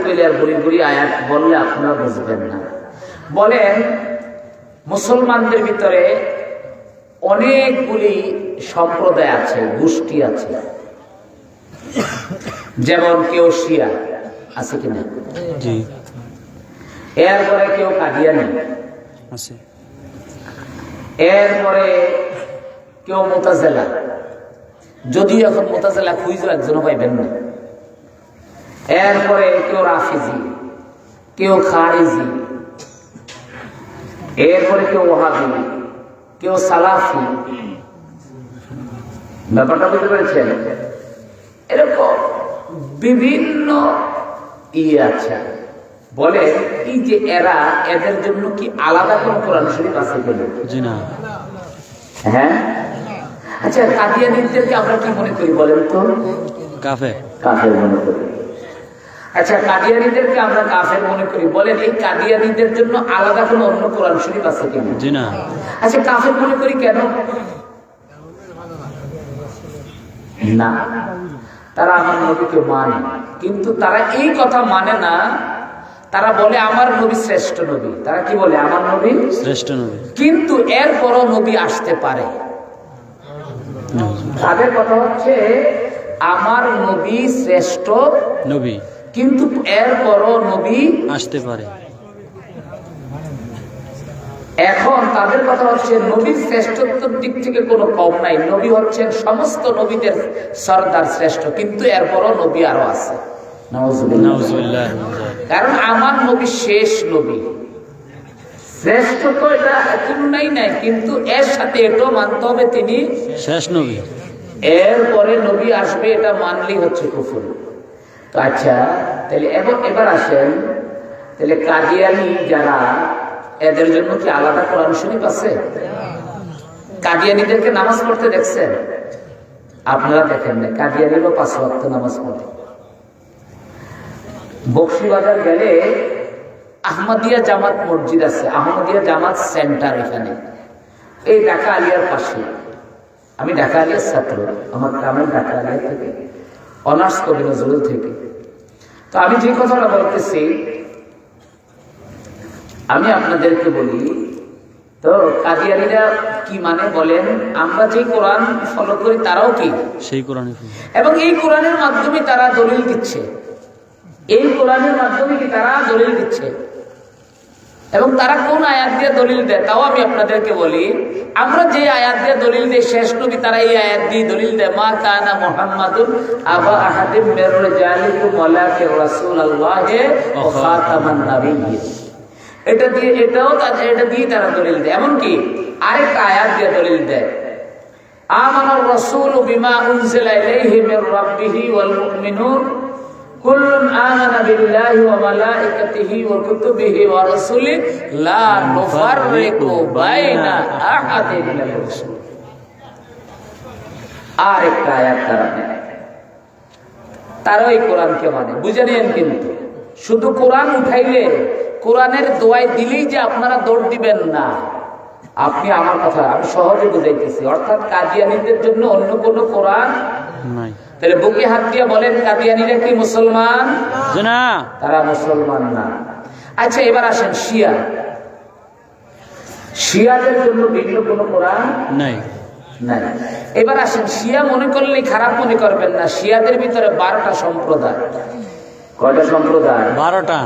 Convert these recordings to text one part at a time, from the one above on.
পেলে আর বলি বলি আয়াত বললে আপনারা বুঝবেন না। বলেন, মুসলমানদের ভিতরে অনেকগুলি সম্প্রদায় আছে, গোষ্ঠী আছে। যেমন কেউ শিয়া আছে কিনা, এরপরে কেউ কাদিয়ানী আছে, এরপরে কেউ মুতাজিলা, যদিও এখন মুতাজিলা খুঁজো একজনও পাইবেন না। এরপরে কেউ রাফিজি, কেউ খারিজি, এরপরে কেউ ওয়াহাবি, কেউ সালাফি। ব্যাপারটা বুঝতে পেরেছেন? এরকম বিভিন্ন আছে। বলে এই যে এরা, এদের জন্য কি আলাদা কোন কোরআন শরীফ আছে কিনা? জি না। হ্যাঁ, আচ্ছা, কাদিয়ানীদেরকে আমরা কি মনে করি বলেন তো? কাফের। কাফের মনে করি। আচ্ছা, কাদিয়ানীদেরকে আমরা কাফের মনে করি। বলেন, এই কাদিয়ানীদের জন্য আলাদা কোনো অন্য কোরআন শরীফ আছে কিনা? জি না। আচ্ছা, কাফের মনে করি কেন? না, তারা আমার নবীকে মানে, কিন্তু তারা এই কথা মানে না। তারা বলে আমার নবী শ্রেষ্ঠ নবী। তারা কি বলে? আমার নবী শ্রেষ্ঠ নবী, কিন্তু এরপরও নবী আসতে পারে। তাদের কথা হচ্ছে আমার নবী শ্রেষ্ঠ নবী, কিন্তু এরপরও নবী আসতে পারে। এখন তাদের কথা হচ্ছে নবীর শ্রেষ্ঠত্বের দিক থেকে কোনো কম নাই। নবী হচ্ছেন সমস্ত নবীদের সরদার, শ্রেষ্ঠ, কিন্তু এরপরও নবী আরো আছে। নাউজুবিল্লাহ। কারণ আমার নবী শেষ নবী। শ্রেষ্ঠ তো এটা কোনটাই নাই, কিন্তু এর সাথে এটাও মানতে হবে তিনি শেষ নবী। এরপরে নবী আসবে, এটা মানলেই হচ্ছে কুফর। তো আচ্ছা, তাহলে এবার আসেন, তাহলে কাদিয়ানী যারা, এদের জন্য কি আলাদা কোরআন শরীফ আছে? কাদিয়ানীদেরকে নামাজ পড়তে দেখছেন? আপনারা দেখেন না। কাদিয়ানীরও 5 ওয়াক্ত নামাজ পড়ে। বকশীবাজার গেলে আহমদিয়া জামাত মসজিদ আছে, আহমদিয়া জামাত সেন্টার এখানে, এই ঢাকা আলিয়ার পাশে। আমি ঢাকা আলিয়ার ছাত্র, আমার গ্রামের ঢাকা আলিয়া থেকে, অনার্স কবি নজরুল থেকে। তো আমি যে কথাটা বলতেছি, আমি আপনাদেরকে বলি, তো কাদিয়ানীরা কি মানে বলেন? আমরা যে কোরআন ফলো করি তারাও কি সেই কোরআন, এবং এই কোরআনের মাধ্যমে তারা দলিল দিচ্ছে। এই কোরআনের মাধ্যমে কি তারা দলিল দিচ্ছে, এবং তারা কোন আয়াত দিয়ে দলিল দেয় তাও আমি আপনাদেরকে বলি। আমরা যে আয়াত দিয়ে দলিল দেই শেষ নবী, তারা এই আয়াত দিয়ে দলিল দেয়, মা কানা মুহাম্মাদুন আবা আহাদিম মির রিজালিকুম ওয়ালাকিন রাসূলুল্লাহি ওয়া খাতামান নাবিয়্যিন। এটা দিয়ে, এটাও এটা দিয়ে তারা দলিল দেয়। এমনকি আরেকটা আয়াত দিয়ে দলিল দেয়, আমানার রাসূলু বিমা উনজিলা ইলাইহি মির রাব্বিহি ওয়াল মুমিনুন কুল্লুন আমানা বিল্লাহি ওয়া মালাইকাতিহি ওয়া কুতুবিহি ওয়া রাসূলিহি লা নুফাররিকু বাইনা আহাদিন মির রাসূল। আরেকটা আয়াত তারা এই কোরআনকে মানে। বুঝে নিন, কিন্তু শুধু কোরআন উঠাইলে, কোরআনের দোয়াই দিলেই যে আপনারা দৌড় দিবেন না। আপনি আমার কথা আমি সহজে বুঝাইতেছি। অর্থাৎ কাদিয়ানীদের জন্য অন্য কোন কোরআন নাই। তাহলে বুকে হাত দিয়ে বলেন, কাদিয়ানীরা কি মুসলমান? না, তারা মুসলমান না। আচ্ছা, এবার আসেন শিয়া। শিয়াদের জন্য ভিন্ন কোন কোরআন নাই। এবার আসেন, শিয়া মনে করলে খারাপ মনে করবেন না। শিয়াদের ভিতরে 12টা সম্প্রদায়। কয়টা সম্প্রদায়? 12টা।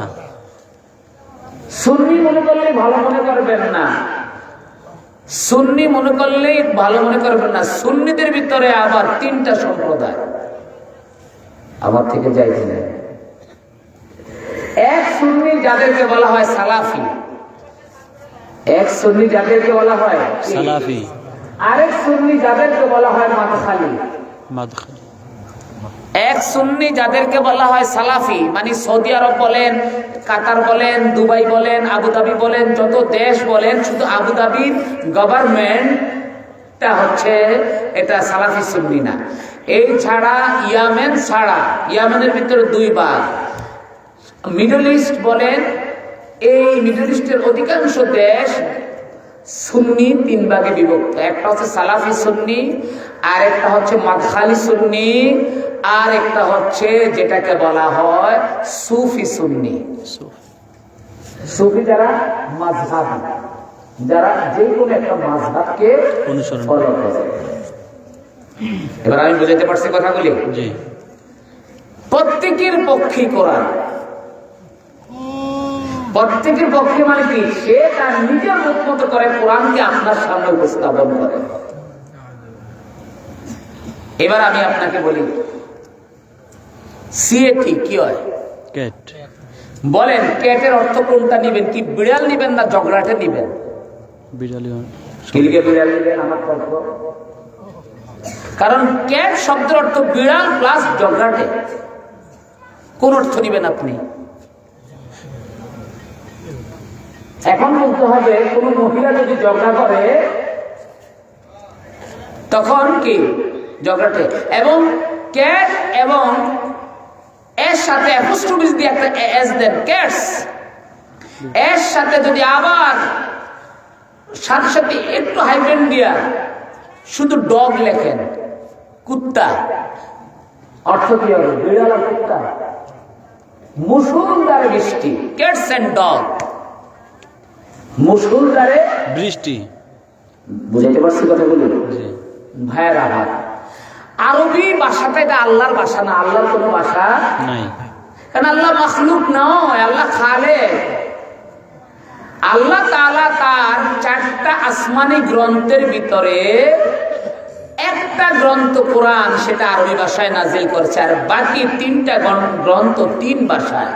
সুন্নি মনে করলে ভালো মনে করবেন না। সুন্নি মনে করলেই ভালো মনে করবেন না। সুন্নিদের ভিতরে আবার 3টা সম্প্রদায়। আমার থেকে যাইতে নেই। এক সুন্নি যাদেরকে বলা হয় সালাফি, এক সুন্নি যাদেরকে বলা হয় সালাফি, আরেক সুন্নি যাদেরকে বলা হয় মাদখালি। এক সুন্নি যাদেরকে বলা হয় সালাফি, মানে সৌদি আরব বলেন, কাতার বলেন, দুবাই বলেন, আবুধাবি বলেন, যত দেশ বলেন, শুধু আবুধাবির গভর্নমেন্টটা হচ্ছে এটা সালাফি সুন্নি না। এই ছাড়া ইয়ামেন ছাড়া, ইয়ামেনের ভিতরে 2 ভাগ, মিডল ইস্ট বলেন, এই মিডল ইস্টের অধিকাংশ দেশ সুন্নি 3 ভাগে বিভক্ত। একটা হচ্ছে সালাফি সুন্নি, আর একটা হচ্ছে মাদখালি সুন্নি, আর একটা হচ্ছে যেটাকে বলা হয় সুফি সুন্নি। সুফি যারা মাযহাব, যারা যে কোনো একটা মাযহাবকে অনুসরণ করে। এবার আমি বুঝাতে পারছি কথাগুলি? জি। প্রত্যেকের পক্ষে কোরআন, প্রত্যেকের পক্ষে মানে কি, সে তার নিজের মত মতো করে কোরআনকে আপনার সামনে উপস্থাপন করে। এবার আমি আপনাকে বলি, সিএটি কি হয়? ক্যাট। বলেন ক্যাটের অর্থ কোনটা নিবেন? কি বিড়াল নিবেন না জগরাটে নিবেন? বিড়ালই। কিলিকে বিড়াল নিবেন? আমার তর্ক, কারণ ক্যাট শব্দের অর্থ বিড়াল প্লাস জগরাটে। কোন অর্থ নিবেন আপনি? এখন বলতে হবে কোন মহিলা যদি ঝগড়া করে তখন কি ঝগড়াটে, এবং ক্যাট এবং এর সাথে অ্যাপোস্ট্রোফি দিয়ে একটা এস দেন, ক্যাটস। এর সাথে যদি আবার সাথে সাথে একটু হাইফেন দিয়া শুধু ডগ লেখেন, কুত্তা, অর্থ কি হবে? বিড়াল আর কুত্তা। মুষলধারে বৃষ্টি, ক্যাটস এন্ড ডগ। মুষলধারে বৃষ্টি, বুঝাইতে পারছি কথাগুলো? ভাইয়ের আঘাত। আরবি ভাষাটা এটা আল্লাহর ভাষা না, আল্লাহর কোনো ভাষা নাই, কারণ আল্লাহ মাখলুক নয়, আল্লাহ খালেক। আল্লাহ তাআলা তার 4টা আসমানি গ্রন্থের ভিতরে একটা গ্রন্থ কোরআন, সেটা আরবি ভাষায় নাজিল করেছে, আর বাকি 3টা গ্রন্থ 3 ভাষায়।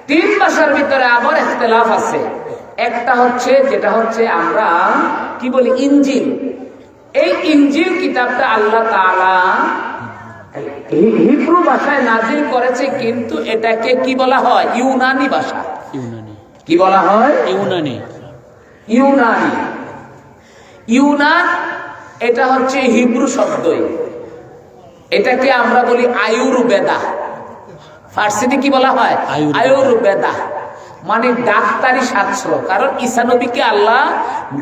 3 ভাষার ভিতরে আবার ইখতিলাফ আছে। একটা হচ্ছে যেটা হচ্ছে আমরা কি বলি ইনজিল। এই ইনজিল কিতাবটা আল্লাহ তাআলা হিব্রু ভাষায় নাজিল করেছে, কিন্তু এটাকে কি বলা হয়? ইউনানি ভাষা। ইউনানি কি বলা হয়? ইউনানি। ইউনানি, ইউনান, এটা হচ্ছে হিব্রু শব্দই। এটাকে আমরা বলি আয়ুর্বেদা। ফার্সিতে কি বলা হয়? আয়ুর্বেদা, মানে ডাক্তারি শাস্ত্র। কারণ ঈসা নবীকে আল্লাহ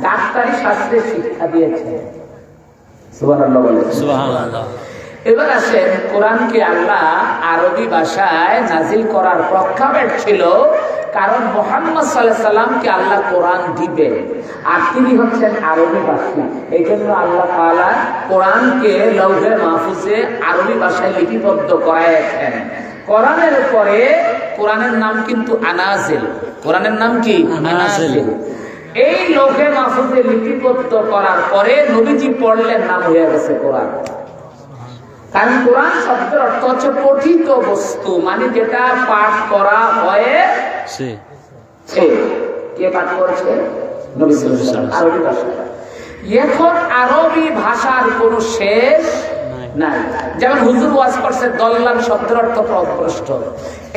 ডাক্তারি শাস্ত্রের শিক্ষা দিয়েছে। সুবহানাল্লাহ বলে। সুবহানাল্লাহ। এবার আসেন, কোরআনকে আল্লাহ আরবি ভাষায় নাজিল করার প্রেক্ষাপট ছিল কারণ মুহাম্মদ সাল্লাল্লাহু আলাইহি সাল্লামকে আল্লাহ কোরআন দিবেন, আর তিনি হচ্ছেন আরবি ভাষী। এই জন্য আল্লাহ তাআলা কোরআনকে লৌহে মাহফুজে আরবি ভাষায় লিপিবদ্ধ করাইছেন। কোরআনের পরে কোরআনের নাম কিন্তু আনাজিল। কোরআনের নাম কি? আনাজিল। এই লৌহে মাহফুজে লিপিবদ্ধ করার পরে নবীজি পড়লেন, নাম হয়ে গেছে কোরআন। কারণ কোরআন শব্দের অর্থ হচ্ছে পঠিত বস্তু, মানে যেটা পাঠ করা হয়েছে। কে পাঠ করেছে? নবী সাল্লাল্লাহু আলাইহি ওয়াসাল্লাম। আরবি ভাষা। এখন আরবি ভাষার কোনো শেষ নাই। যেমন হুজুর ওয়াজ করছে দল্লান শব্দের অর্থ পথভ্রষ্ট।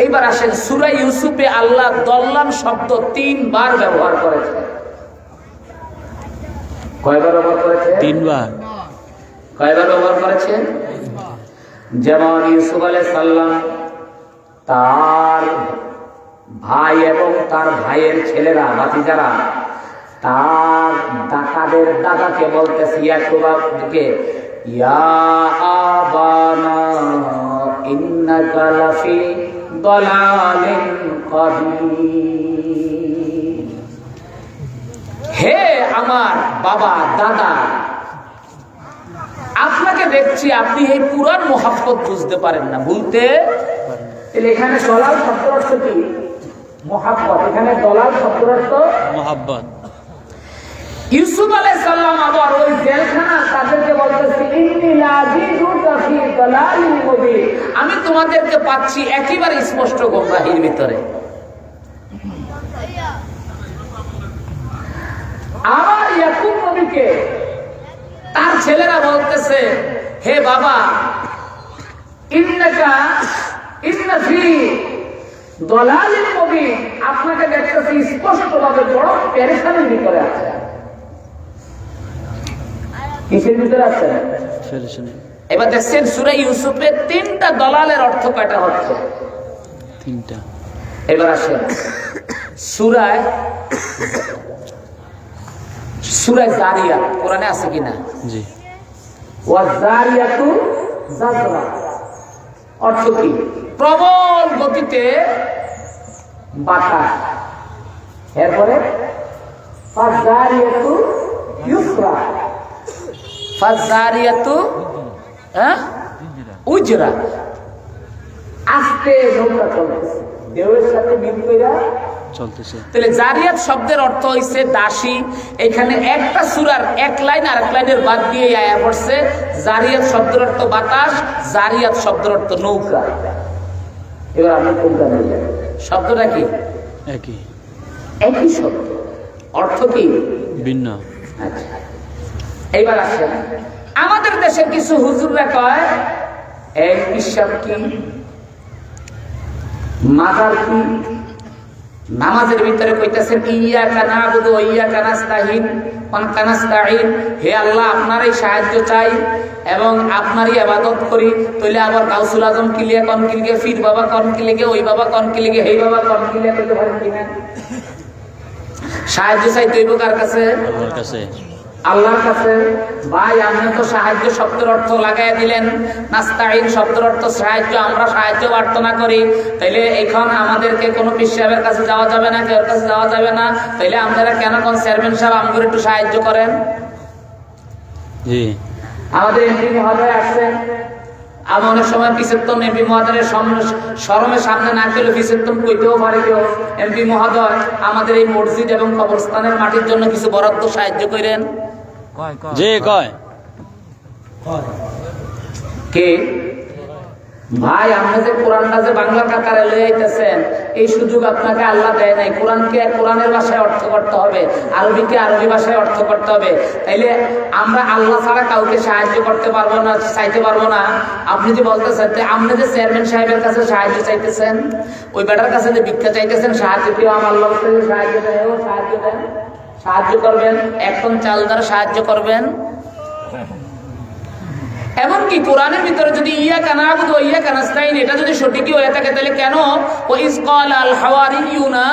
এইবার আসেন সূরা ইউসুফে আল্লাহ দল্লান শব্দ 3 বার ব্যবহার করেছে। কয়বার ব্যবহার করেছে? 3 বার। কয়বার ব্যবহার করেছে? যেমন ইউসুফ আলাইহিস সালাম তার ভাই এবং তার ভাইয়ের ছেলেরা, ভাতিজারা, তার দাদাদের দাদাকে বলতেছে, ইয়াকুবকে, ইয়া আবানা ইন্নাকা লাফি দালালিন কাবীর। হে আমার বাবা, দাদা, আপনাকে দেখছি আপনি এই পুরান মোহাব্বত বুঝতে পারেন না, ভুলতে। এখানে দলাল শব্দের অর্থ কি? মোহাব্বত। এখানে দলাল শব্দের অর্থ মোহাব্বত। ইউসুফ আলাইহিস সালাম আবার ওই জেলখানা তাদেরকে বলতেছে, ইন্নী লাযিদুকা ফি দালালিন মুবিন, আমি তোমাদেরকে পাচ্ছি একেবারে স্পষ্ট গোমরাহির ভিতরে। আবার ইয়াকুব নবীকে তার ছেলেরা বলতেছে, হে বাবা, ইন্না ফি দালালিন মুবিন, আপনাকে দেখতেছি স্পষ্টভাবে বড় পেরেশানির ভিতরে আছে। কিসের ভিতরে আছে? পেরেশানি। এবার দেখছেন সূরা ইউসুফে 3টা দলালের অর্থ কয়টা হচ্ছে? 3টা। এবার আসেন সূরায় জারিয়াত, কোরআনে আছে কিনা? জি। ওয়া জারিয়াতু জাজরা, অর্থ কি? প্রবল গতিতে বাতাস। এরপরে ফাজ্জারিয়াতু ইউসরা, ফাজ্জারিয়াতু উজরা, আস্তে নৌকা চলতেছে, ঢেউয়ের সাথে মিল কইরা চলতেছে। তাহলে জারিয়াত শব্দের অর্থ হইছে দাসী। এখানে একটা সূরার এক লাইন আর এক লাইনের বাদ দিয়ে আয়া পড়ছে। জারিয়াত শব্দের অর্থ বাতাস, জারিয়াত শব্দের অর্থ নৌকা। এবার আপনি কোনটা নিলেন? শব্দটা কি? একই, একই শব্দ, অর্থ কি ভিন্ন। আচ্ছা, এইবার আসেন, আমাদের দেশের কিছু হুজুররা কয় এই বিশ্বাস কি, মাজার কি। নামাজের ভিতরে কইতাছেন ইয়্যাকা না'বুদু ওয়া ইয়্যাকা নাস্তাঈন, নাস্তাঈন, হে আল্লাহ আপনারই সাহায্য চাই এবং আপনারই ইবাদত করি। তাইলে আবার গাউসুল আজম কিলিয়া কোন কিলিগে, ফির বাবা কোন কিলিগে, ওই বাবা কোন কিলিগে, হে বাবা কোন কিলিয়া কইতে পারেন কিনা? সাহায্য চাইতে হইব কার কাছে? আল্লাহর কাছে, আল্লাহর কাছে। ভাই আপনি তো সাহায্য শব্দের অর্থ লাগাই দিলেন, নাস্তাঈন শব্দের অর্থ সাহায্য, আমরা সাহায্য প্রার্থনা করি। তাইলে এখন আমাদেরকে কোনো পীর সাহেবের কাছে যাওয়া যাবে না, কেউ কাছে যাওয়া যাবে না। তাইলে আপনারা কেন কোন চেয়ারম্যান সাহেব আমাদের একটু সাহায্য করেন? জি, আমাদের এমপি মহোদয় আসছেন, আমি অনেক সময় পিছের এমপি মহোদয়ের শরমের সামনে না পেলে পিছের কইতেও পারে কেউ, এমপি মহোদয় আমাদের এই মসজিদ এবং কবরস্থানের মাটির জন্য কিছু বরাদ্দ সাহায্য করেন। জি কয় কে? ভাই আপনি যে কোরআনটা যে বাংলা কাতারে লয়ে আইতেছেন, এই সুযোগ আপনাকে আল্লাহ দেয় নাই। কোরআনকে কোরআনের ভাষায় অর্থ করতে হবে, আরবিকে আরবি ভাষায় অর্থ করতে হবে। তাইলে আমরা আল্লাহ ছাড়া কাউকে সাহায্য করতে পারবো না, চাইতে পারবো না। আপনি যে বলতেছেন আপনি যে চেয়ারম্যান সাহেবের কাছে সাহায্য চাইতেছেন, ওই বেটার কাছে যে ভিক্ষা চাইতেছেন, সাহায্য কেউ আমার লোক থেকে সাহায্য দেয়, ও সাহায্য দেন, সাহায্য করবেন, এক টন চাল দ্বারা সাহায্য করবেন। এমনকি কোরআনের ভিতরে যদি ইয়্যাকা না'বুদু ওয়া ইয়্যাকা নাস্তাঈন এটা যদি সঠিকই হয়ে থাকে, তাহলে কেন ওয়া ইয ক্বালা আল হাওয়ারিয়ুনা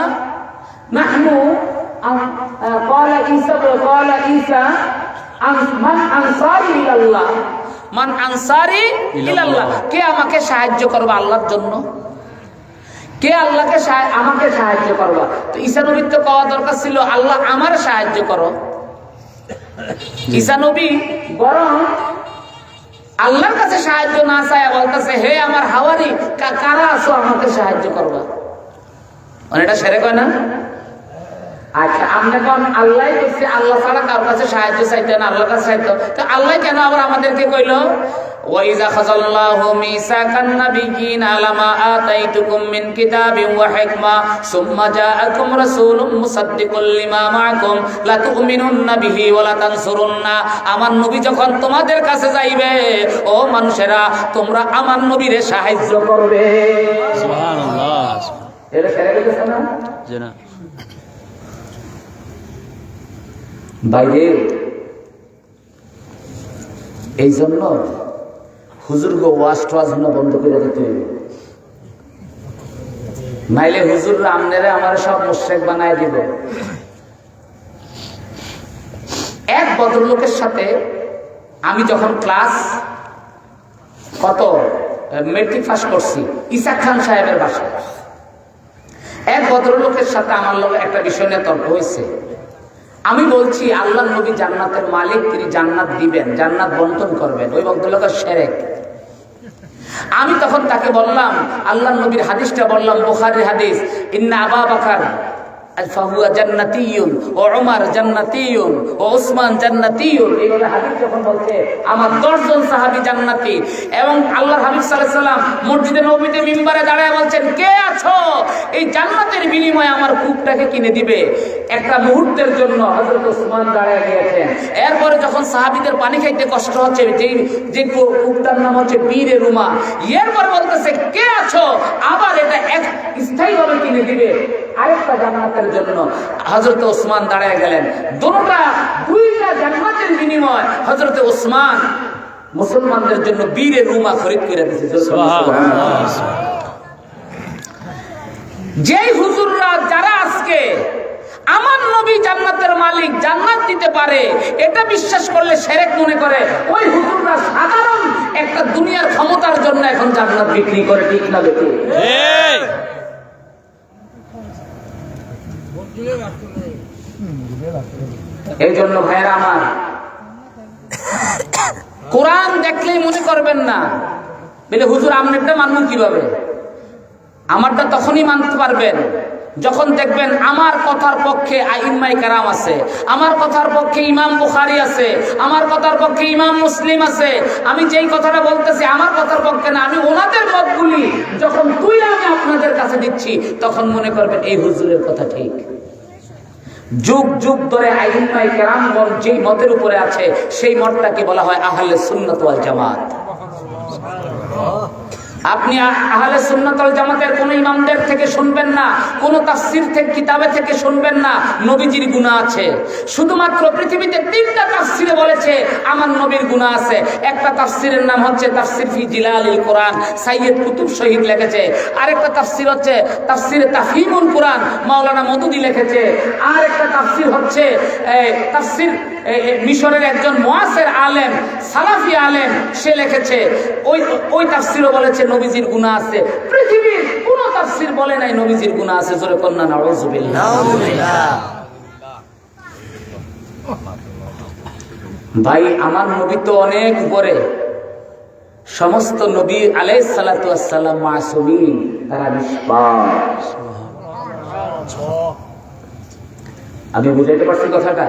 নাহনু ক্বালা ঈসা মান আনসারি ইলাল্লাহ, মান আনসারি ইলাল্লাহ, কে আমাকে সাহায্য করবে আল্লাহর জন্য? কে আল্লাহকে আমাকে সাহায্য করবা? তো ঈসা নবীর তো কওয়া দরকার ছিল আল্লাহ আমার সাহায্য করো। ঈসা নবী বরং আল্লাহর কাছে সাহায্য না চায় বলতেছে হে আমার হাওয়ারি কারা আছো আমাকে সাহায্য করবা। মানে এটা সেরে কয় না? আচ্ছা, আমরা কোন আল্লাহই কইছে আল্লাহ ছাড়া কারোর কাছে সাহায্য চাইতেন, আল্লাহর কাছে চাইতো, তো আল্লাহ কেন আবার আমাদেরকে কইলো ওয়া ইযা খাযাল্লাহু মিসাকান নাবিয়্যিনা লামা আতাইতুকুম মিন কিতাবিন ওয়া হিকমা সুম্মা জাআকুম রাসূলুম মুসাদ্দিকুল লিমা মাআকুম লা তু'মিনুন্না বিহি ওয়া লা তানসুরুন্না। আমার নবী যখন তোমাদের কাছে যাইবে, ও মানুষেরা তোমরা আমার নবীরে সাহায্য করবে। সুবহানাল্লাহ, এটা কেন বলতেছ না? জি না বাইরে। এই জন্য হুজুরকে ওয়াজ টোয়াজ বন্ধ করে দিতে হবে, নাইলে হুজুররা আমনেরা আমার সব মুশরিক বানায় দিব। এক ভদ্রলোকের সাথে আমি যখন ক্লাস মেট্রিক পাস করছি, ইসাক খান সাহেবের বাসায় এক ভদ্রলোকের সাথে আমার লোক একটা বিষয় নিয়ে তর্ক হয়েছে। আমি বলছি আল্লাহ নবী জান্নাতের মালিক, তিনি জান্নাত দিবেন, জান্নাত বন্টন করবেন, ওই ভদ্রলোকের শিরক। আমি তখন তাকে বললাম আল্লাহ নবীর হাদিসটা বললাম, বুখারীর হাদিস, ইন্না আবু বকর ফাহুয়া জান্নাতিয়ুন ওয়া উমর জান্নাতিয়ুন ওয়া উসমান জান্নাতিয়ুন। এইভাবে হাদিস যখন বলছে আমার 10 জন সাহাবী জান্নাতি, এবং আল্লাহর হাবিব সাল্লাল্লাহু আলাইহি সাল্লাম মসজিদে নববীতে মিম্বারে দাঁড়ায় বলছেন কে আছো এই জান্নাতের বিনিময়ে আমার কূপটাকে কিনে দিবে। একটা মুহূর্তের জন্য হযরত উসমান দাঁড়ায় গিয়েছেন। এরপরে যখন সাহাবীদের পানি খাইতে কষ্ট হচ্ছে, যে কূপটার নাম হচ্ছে বীরে রুমা, এরপরে বলতেছে কে আছো, আবার এটা এক স্থায়ীভাবে কিনে দিবে আরেকটা জান্নাতের জন্য। হযরত ওসমান দাঁড়ায় গেলেন। দুইটা জান্নাতের বিনিময় হযরত ওসমান মুসলমানদের জন্য বীরে রুমা খরিদ করে দিয়েছে। সুবহানাল্লাহ। যেই হুজুররা যারা আজকে আমার নবী জান্নাতের মালিক, জান্নাত দিতে পারে, এটা বিশ্বাস করলে শিরক মনে করে ওই হুজুররা সাধারণ একটা দুনিয়ার ক্ষমতার জন্য এখন জান্নাত বিক্রি করে। ঠিক না বেঠিক? এই জন্য ভাইয়েরা আমার, কোরআন দেখলেই মনে করবেন না বলে হুজুর আমনেরটা মানবেন কিভাবে। আমারটা তখনই মানতে পারবেন যখন দেখবেন আমার কথার পক্ষে আইম্মাই কেরাম আছে, আমার কথার পক্ষে ইমাম বুখারী আছে, আমার কথার পক্ষে ইমাম মুসলিম আছে। আমি যেই কথাটা বলতেছি আমার কথার পক্ষে না, আমি ওনাদের মতগুলি যখন আমি আপনাদের কাছে দিচ্ছি, তখন মনে করবেন এই হুজুরের কথা ঠিক। যুগ যুগ ধরে আইম্মাই কেরামগণ যেই মতের উপরে আছে, সেই মতটাকে বলা হয় আহলে সুন্নাত ওয়াল জামাত। আপনি আহলে সুন্নাত ওয়াল জামাতের কোন ইমামদের থেকে শুনবেন না, কোন তাফসীর থেকে কিতাবে থেকে শুনবেন না নবীজির গুনাহ আছে। শুধুমাত্র পৃথিবীতে 3টা তাফসীরে বলেছে আমার নবীর গুনাহ আছে। একটা তাফসীরের নাম হচ্ছে তাফসীর ফি জিলালিল কোরআন, সাইয়্যিদ কুতুব শহীদ লিখেছে। আরেকটা তাফসীর হচ্ছে তাফসীরে তাফহিমুল কোরআন, মাওলানা মওদুদী লিখেছে। আর একটা তাফসীর হচ্ছে তাফসীর মিশরের একজন মুআসির আলেম, সালাফি আলেম, সে লিখেছে। ওই তাফসীরও বলেছে নবীজির গুনাহ আছে। পৃথিবীর কোন তাফসীর বলে নাই নবীজির গুনাহ আছে। জোরে কন্না নাউযুবিল্লাহ। ভাই আমার নবী তো অনেক উপরে, সমস্ত নবী আলাইহিস সালাতু ওয়াস সালাম মাসুমিন, তারা নিষ্পাপ। আমি বুঝাইতে পারছি কথাটা?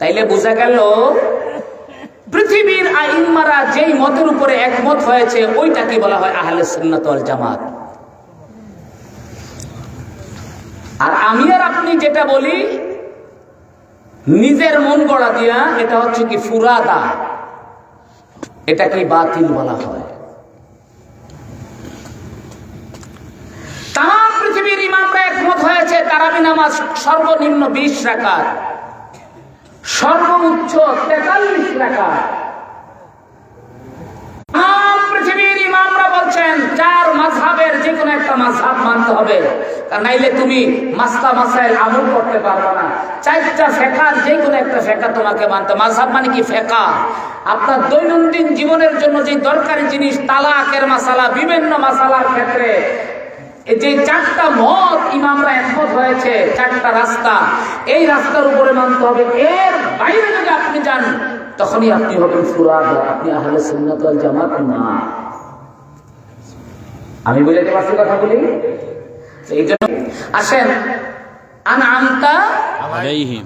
তাইলে বোঝা গেল পৃথিবীর আইম্মারা যেই মতের উপরে একমত হয়েছে ওইটাকে বলা হয় আহলে সুন্নাত ওয়াল জামাত। আর আমি আর আপনি যেটা বলি নিজের মন গড়া দিয়া, এটা হচ্ছে কি ফুরাদা, এটাকে বাতিল বলা হয়। তাম পৃথিবীর ইমামরা একমত হয়েছে তারাবি নামাজ সর্বনিম্ন 20 রাকাত, সর্বোচ্চ 43 রাকাত। পৃথিবীর ইমামরা বলছেন 4 মাযহাবের যে কোনো একটা মাযহাব মানতে হবে, নাইলে তুমি মাসলা মাসাইল আমল করতে পারবে না। 4টা ফিকহার যে কোনো একটা ফিকহ তোমাকে মানতে। মাযহাব মানে কি? ফিকহ। আপনার দৈনন্দিন জীবনের জন্য যে দরকারি জিনিস, তালাকের মাসালা, বিভিন্ন মাসালার ক্ষেত্রে যে 4টা মত ইমামরা একমত হয়েছে, 4টা রাস্তা, এই রাস্তার উপরে মানতে হবে। এর বাইরে যদি আপনি যান তখনই আপনি হবেন ফুরাদা, আপনি আহলে সুন্নাত ওয়াল জামাত না। আমি বুঝাতে পারছি কথা বলি? এই জন্য আসেন, আনআমতা আলাইহিম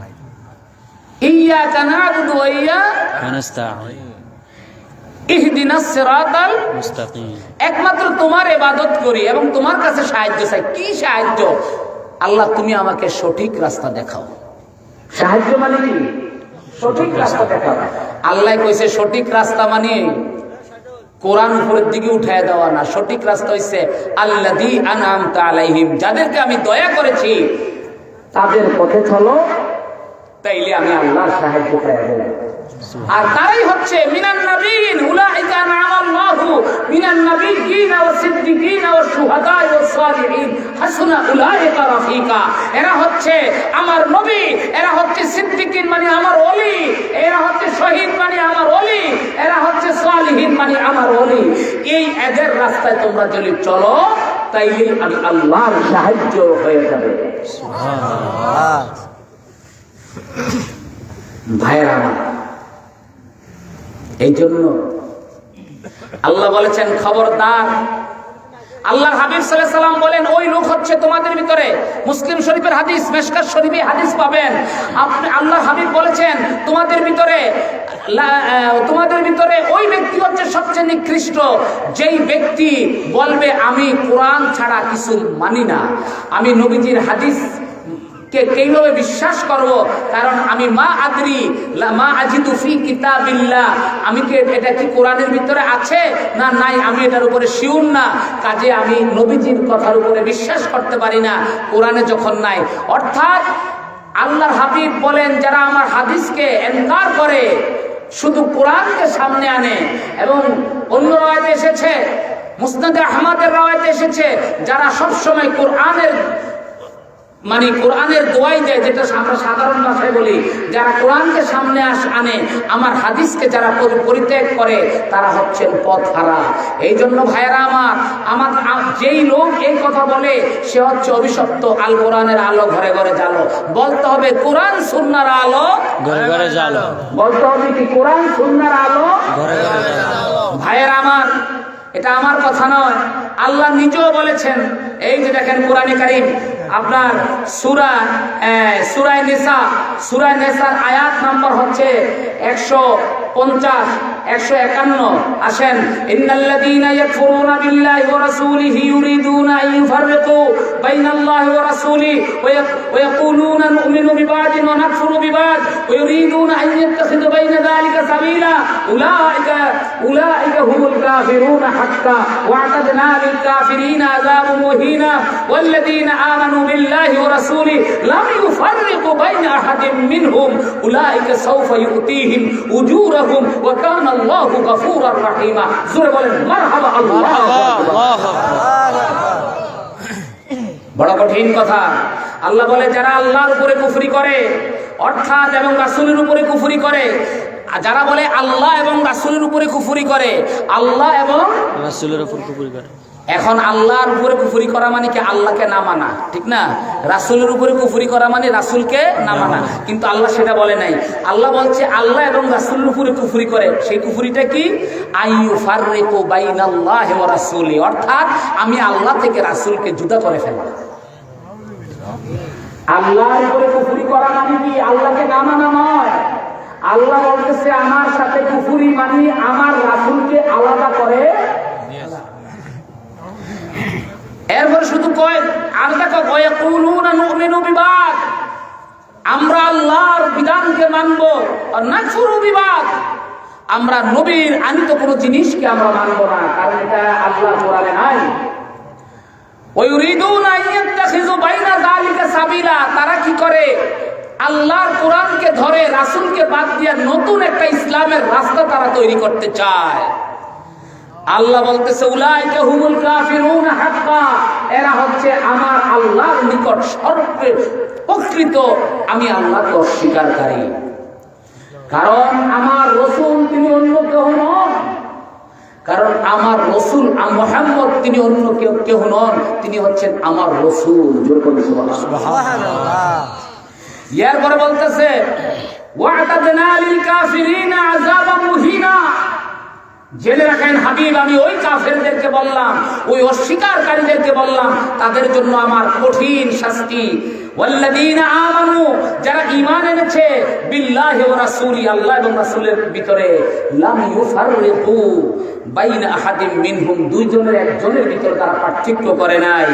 ইয়্যাকা না'বুদু ওয়া ইয়্যাকা নাস্তাঈন ইহদিনাস সিরাতাল মুস্তাকিম। একমাত্র তোমার ইবাদত করি এবং তোমার কাছে সাহায্য চাই। কি সাহায্য? আল্লাহ তুমি আমাকে সঠিক রাস্তা দেখাও। সাহায্য মানে কি? সঠিক রাস্তা দেখাও। আল্লাহ কইছে সঠিক রাস্তা মানে কোরআন উপরের দিকে উঠায় দেওয়া না। সঠিক রাস্তা হইছে আল্লাযী আনআমতা আলাইহিম, যাদেরকে আমি দয়া করেছি তাদের পথে চলো, তাইলে আমি আল্লাহর সাহায্য পাবো। আর তারাই হচ্ছে মিনান নাবিয়িন, উলাইকা আনআমাল্লাহু মিনান নাবিয়িন ওয়া সিদ্দিকিন ওয়া শুহাদা ওয়া সালিহিন হাসুনা উলাইকা রাফিকা। এরা হচ্ছে আমার নবী, এরা হচ্ছে সিদ্দিকিন মানে আমার ওলি, এরা হচ্ছে শহীদ মানে আমার ওলি, এরা হচ্ছে সালিহিন মানে আমার ওলি। এই এদের রাস্তায় তোমরা যদি চলো তাইলে আমি আল্লাহর সাহায্য হয়ে যাবে। সুবহানাল্লাহ। ভাইরা আমার, এই জন্য আল্লাহ বলেছেন খবরদার। আল্লাহর হাবিব সাল্লাল্লাহু আলাইহি সাল্লাম বলেন ওই লোক হচ্ছে তোমাদের ভিতরে, মুসলিম শরীফের হাদিস, মিশকাত শরীফে হাদিস পাবেন। আপনি আল্লাহর হাবিব বলেছেন তোমাদের ভিতরে ওই ব্যক্তি হচ্ছে সবচেয়ে নিকৃষ্ট, যেই ব্যক্তি বলবে আমি কোরআন ছাড়া কিছু মানি না, আমি নবীজির হাদিস কে কিভাবে বিশ্বাস করব, কারণ আমি মা আজিদু ফি কিতাবিল্লাহ, আমি কি এটা কি কোরআনের ভিতরে আছে না নাই আমি এটার উপরে শিওর না, কাজে আমি নবীজির কথার উপরে বিশ্বাস করতে পারি না কোরআনে যখন নাই। অর্থাৎ আল্লাহর হাবিব বলেন যারা আমার হাদিসকে ইনকার করে, শুধু কোরআনকে সামনে আনে, এবং অন্য রাওয়ায়াতে এসেছে, মুসনাদে আহমদের রাওয়ায়াতে এসেছে, যারা সবসময় কোরআনের মানে কোরআনের দোয়াই দেয়, যেটা আমরা সাধারণ ভাষায় বলি, যারা কোরআনকে সামনে আনে, আমার হাদিসকে যারা পরিত্যাগ করে, তারা হচ্ছেন পথহারা। এই জন্য ভাইয়েরা আমার যেই লোক এই কথা বলে সে হচ্ছে অভিশপ্ত। আল কোরআনের আলো ঘরে ঘরে জ্বালো, বলতে হবে কোরআন সুন্নাহর আলো ঘরে ঘরে জ্বালো, বলতে হবে কি কোরআন সুন্নাহর আলো ঘরে ঘরে জ্বালো। ভাইয়েরা আমার, এটা আমার কথা নয়, আল্লাহ নিজেও বলেছেন। এই যে দেখেন কোরআনে কারীম আপনার সূরা নিসার আয়াত নম্বর হচ্ছে 150 151। আসেন, ইন্নাল্লাযীনা ইয়াকফুরুনা বিল্লাহি ওয়া রাসূলিহি ইউরিদুনা আন ইউফাররিকু বাইনাল্লাহি ওয়া রাসূলিহি ওয়া ইয়াকুলুনা নু'মিনু বিবা'দিন ওয়া নাকফুরু বিবা'দ ওয়া ইউরিদুনা আন ইয়াত্তাখিযু বাইনা যালিকা সাবিলা উলাইকা হুমুল কাফিরুনা হাক্কা ওয়া আ'তাদনা লিল কাফিরিনা আযাবান মুহিনা ওয়াল্লাযীনা আমানু বিল্লাহি ওয়া রাসূলিহি লাম ইউফাররিকু বাইনা আহাদিন মিনহুম উলাইকা সাওফা ইউতিহিম উজুরাহুম ওয়া কানা আল্লাহু গফুরার রহিমা। জোরে বলেন মারহাবা, আল্লাহু আকবার। বড় কঠিন কথা। আল্লাহ বলে যারা আল্লাহর উপরে কুফরি করে, অর্থাৎ এবং রাসূলের উপরে কুফরি করে, যারা বলে আল্লাহ এবং রাসূলের উপরে কুফরি করে, আল্লাহ এবং রাসূলের উপর কুফরি করে। এখন আল্লাহর উপরে কুফরি করা মানে কি আল্লাহকে না মানা, ঠিক না? রাসূলের উপরে কুফরি করা মানে রাসূলকে না মানা, কিন্তু আল্লাহ সেটা বলে নাই। আল্লাহ বলছে আল্লাহ এবং রাসূলের উপরে কুফরি করে, সেই কুফরিটা কি? আইয়ুফাররিকু বাইনাল্লাহি ওয়া রাসূলি, অর্থাৎ আমি আল্লাহ থেকে রাসূলকে জুদা করে ফেলা। আল্লাহর উপরে কুফরি করা মানে কি আল্লাহকে না মানা নয়। আল্লাহ বলতেছে আমার সাথে কুফরি মানে আমার রাসূলকে আলাদা করে। এরপর শুধু কয় আর দেখো ওয়াকুলুনা নুমিনু বিবাদ, আমরা আল্লাহর বিধানকে মানবো, আর নাকফুরু বিবাদ, আমরা নবীর আনিত কোনো জিনিসকে আমরা মানবো না, কারণ এটা আল্লাহ কোরআনে নাই। ওয়া ইউরিদুনা আন ইয়াত্তাখিযু বাইনা যালিকা সাবিলা, তারা কি করে? আল্লাহর কোরআনকে ধরে রাসূলকে বাদ দিয়ে নতুন একটা ইসলামের রাস্তা তারা তৈরি করতে চায়। আল্লাহ বলতেছে উলাইকা হুমুল কাফিরুনা হাক্কা, এরা হচ্ছে আমার আল্লাহর নিকট প্রকৃত আমি আল্লাহকে অস্বীকারী। কারণ আমার রাসূল তিনি অন্য কেউ নন, কারণ আমার রাসূল মুহাম্মদ তিনি অন্য কেউ নন, তিনি হচ্ছেন আমার রাসূল। জোরে বলুন সুবহানাল্লাহ। এরপরে বলতেছে ওয়া'তাদনা লিল কাফিরিনা আযাবান মুহিনা, জেনে রাখেন হাবিব, আমি ওই কাফেরদেরকে বললাম, ওই অস্বীকারীদেরকে বললাম, তাদের জন্য আমার কঠিন শাস্তি। ওয়াল্লাযীনা আমানু, যারা ঈমান এনেছে, বিল্লাহি ওয়া রাসূলি, আল্লাহ এবং রাসূলের ভিতরে, লাম ইউফাররিকু বাইনা আহাদিন মিনহুম, দুইজনের একজনের ভিতরে তারা পার্থক্য করে নাই।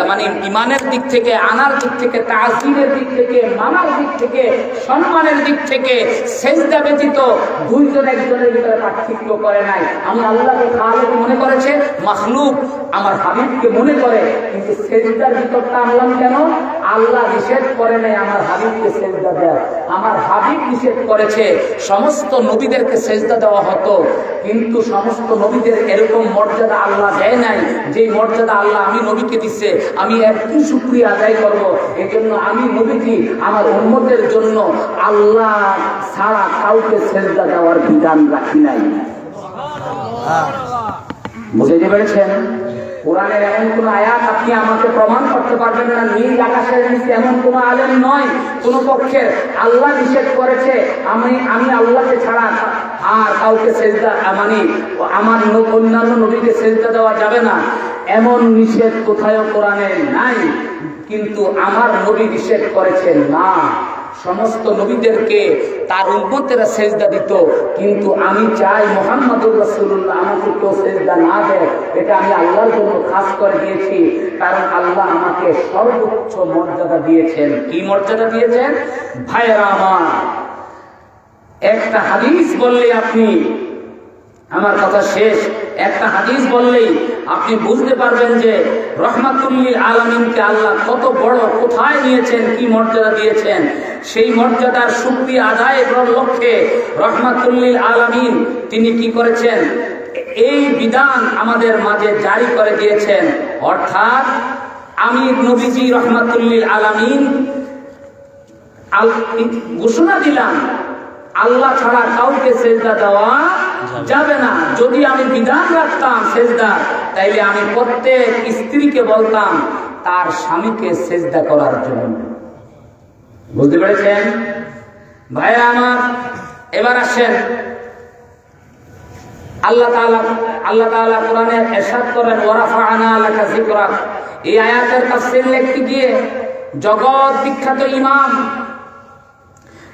মানে ঈমানের দিক থেকে, আনার দিক থেকে, তাযীমের দিক থেকে, মানার দিক থেকে, সম্মানের দিক থেকে, সেজদা ব্যতীত দুইজন একজনের ভিতরে পার্থক্য করে নাই। আমি আল্লাহকে খালেক মনে করেছে, মাখলুক আমার হাবিবকে মনে করে, কিন্তু সেজদার ভিতরটা আনলাম কেন? আল্লাহ নিষেধ করে নাই আমার হাবিবকে সেজদা দেয়, আমার হাবিব নিষেধ করেছে। সমস্ত নবীদেরকে সেজদা দেওয়া হতো, কিন্তু সমস্ত নবীদের এরকম মর্যাদা আল্লাহ দেয় নাই যে মর্যাদা আল্লাহ আমি নবীকে দিচ্ছে। আমি এর কি শুকরিয়া আদায় করব? এই জন্য আমি নবীজি আমার উম্মতের জন্য আল্লাহ ছাড়া কাউকে সেজদা দেওয়ার বিধান রাখি নাই। বুঝতে পেরেছেন? কোরআনের এমন কোন আয়াত আপনি আমাকে প্রমাণ করতে পারবেন না, নীল আকাশের নিচে এমন কোন আলেম নয় কোন পক্ষের, আল্লাহ নিষেধ করেছে আমি আল্লাহকে ছাড়া আর কাউকে সেজদা মানে আমার অন্যান্য নবীকে সেজদা দেওয়া যাবে না, এমন নিষেধ কোথাও কোরআনে নাই। কিন্তু আমার নবী নিষেধ করেছেন না, সমস্ত নবীদেরকে তার উম্মতেরা সেজদা দিত, কিন্তু আমি চাই মুহাম্মদুর রাসূলুল্লাহ আমাকে কেউ সেজদা না দেয়, এটা আমি আল্লাহর জন্য খাস করে দিয়েছি। কারণ আল্লাহ আমাকে সর্বোচ্চ মর্যাদা দিয়েছেন। কি মর্যাদা দিয়েছেন? ভাইয়েরা আমার, একটা হাদিস বললে আপনি, আমার কথা শেষ, একটা হাদিস বললেই আপনি বুঝতে পারবেন যে রহমাতুল লিল আলামিনকে আল্লাহ কত বড়, কোথায় নিয়েছেন, কি মর্যাদা দিয়েছেন। সেই মর্যাদার শুকরিয়া আদায় করার লক্ষ্যে রহমাতুল লিল আলামিন তিনি কি করেছেন? এই বিধান আমাদের মাঝে জারি করে দিয়েছেন। অর্থাৎ আমি নবীজি রহমাতুল্লিল আলামিন ঘোষণা দিলাম আল্লাহ ছাড়া কাউকে সেজদা দেওয়া যাবে না। যদি আমি বিধান রাখতাম সেজদার, তাইলে আমি প্রত্যেক স্ত্রীকে বলতাম তার স্বামীকে সেজদা করার জন্য। বুঝতে পেরেছেন ভাইরা আমার? এবার আসেন, আল্লাহ তাআলা কোরআনে ইরশাদ করেন ওয়ারাফা'না লাকা যিকরাক। এই আয়াতের তাফসীর লিখতে গিয়ে জগৎ বিখ্যাত ইমাম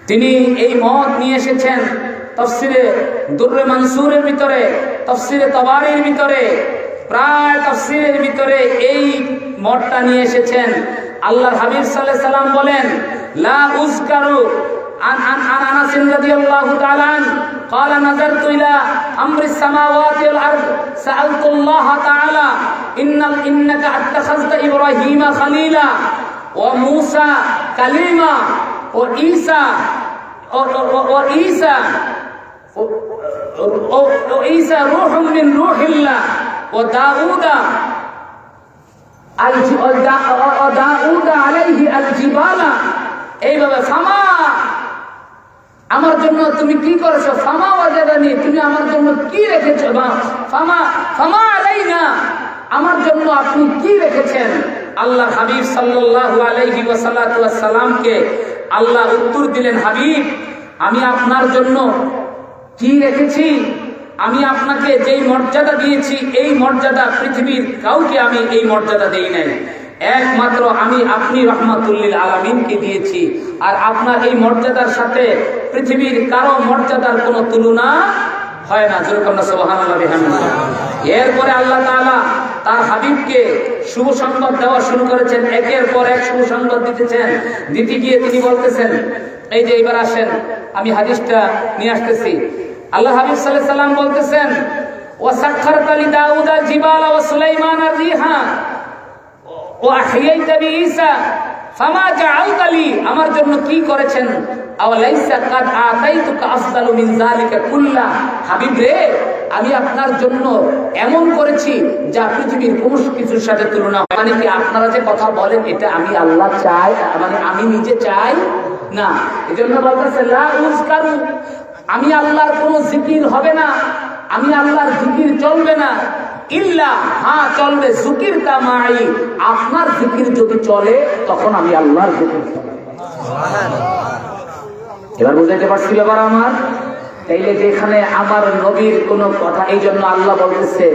তিনি এই মত নিয়ে এসেছেন তাফসীরে দুররে মানসুরের ভিতরে, তাফসীরে তাবারির ভিতরে, প্রায় তাফসীরের ভিতরে এই মতটা নিয়ে এসেছেন। আল্লাহর হাবিব সাল্লাল্লাহু আলাইহি সাল্লাম বলেন লা উযকারু عن انس رضي الله تعالى عنه قال نظرت الى امر السماوات والارض سالت الله تعالى انك اتخذت ابراهيم خليلا وموسى كليما وعيسى روح من روح الله وداود عليه الجبال এইভাবে ফামা আমার জন্য তুমি কি করেছো, ফামা ওয়াজাদানি তুমি আমার জন্য কি রেখেছো, ফামা আলাইনা আমার জন্য আপনি কি রেখেছেন। আল্লাহ হাবিব সাল্লাল্লাহু আলাইহি ওয়াসাল্লামকে আল্লাহ উত্তর দিলেন, হাবিব আমি আপনার জন্য কি রেখেছি, আমি আপনাকে যেই মর্যাদা দিয়েছি এই মর্যাদা পৃথিবীর কাউকে আমি এই মর্যাদা দেই নাই, একমাত্র আপনি রহমাতুল্লিল আলামিনকে দিয়েছি। আর আপনার এই মর্যাদার সাথে পৃথিবীর কারো মর্যাদার কোনো তুলনা হয় না। সুবহানাল্লাহ বিহামদিহি। এরপরে আল্লাহ তাআলা তার হাবিবকে শুভ সংবাদ দেওয়া শুরু করেছেন, একের পর এক শুভ সংবাদ দিতে গিয়ে তিনি বলতেছেন, এই যে এবার আসেন আমি হাদিসটা নিয়ে আসতেছি। আল্লাহ হাবিব সাল্লাল্লাহু আলাইহি সাল্লাম বলতেছেন ওয়া সাখখারতা লি দাউদ আল জিবালা ওয়া সুলাইমান আর রিহা ওয়াহিয়াইতা বিঈসা ফামা জাআলতা লি আমার জন্য কি করেছেন, আওয়ালাইসা কাদ আতাইতুকা আফদালু মিন যালিকা কুল্লা হাবিব রে আমি আপনার জন্য এমন করেছি যা পৃথিবীর কোনো কিছুর সাথে তুলনা হয়। মানে কি আপনারা যে কথা বলেন এটা আমি আল্লাহ চাই, মানে আমি নিজে চাই না। এজন্য বলতেছে লা উযকারু আমি আল্লাহর কোনো জিকির হবে না, আমি আল্লাহর জিকির চলবে না, ইল্লা হ্যাঁ চলবে জিকির তামাই আপনার জিকির যদি চলে তখন আমি আল্লাহর জিকির চলবে। এবার বুঝাইতে পারছিল এবার আমার? তাইলে যেখানে আমার নবীর কোনো কথা, এই জন্য আল্লাহ বলতেছে